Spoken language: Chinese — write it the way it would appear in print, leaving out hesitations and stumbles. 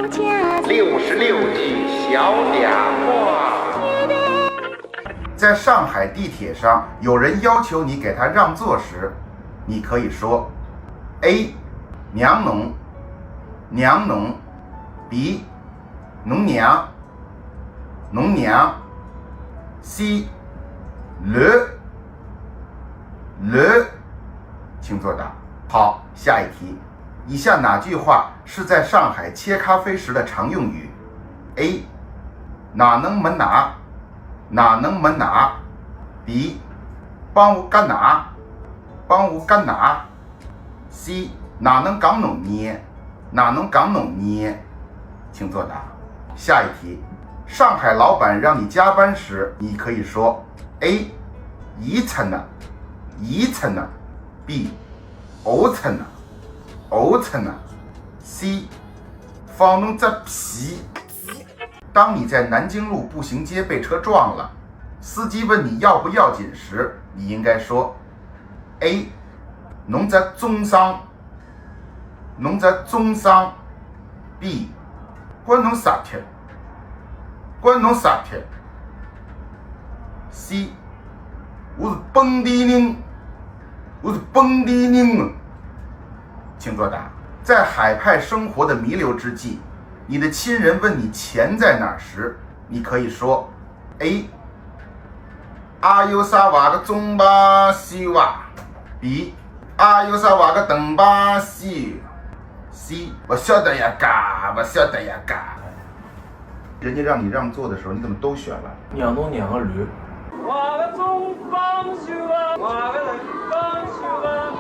66句小嗲话。在上海地铁上，有人要求你给他让座时，你可以说 A 娘侬娘侬 B 侬娘侬娘 C le 请作答。好，下一题，以下哪句话是在上海切咖啡时的常用语？ A 哪能没拿哪能没拿 B 帮我干哪帮我干哪 C 哪能讲侬捏哪能讲侬捏，请作答。下一题，上海老板让你加班时，你可以说 A 一层呢一层呢 B 欧层呢欧层呢 C 放侬只屁。当你在南京路步行街被车撞了，司机问你要不要紧时，你应该说 A 侬只重伤侬只重伤 B 关侬啥铁关侬啥铁 C 我是本地人我是本地人。请作答。在海派生活的弥留之际，你的亲人问你钱在哪儿时，你可以说 A 有啥话个中巴西哇 B 有啥话个东巴西 C 我晓得呀嘎我晓得呀嘎。人家让你让座的时候，你怎么都选了娘侬娘个驴。我的中方秀啊，我的南方秀啊。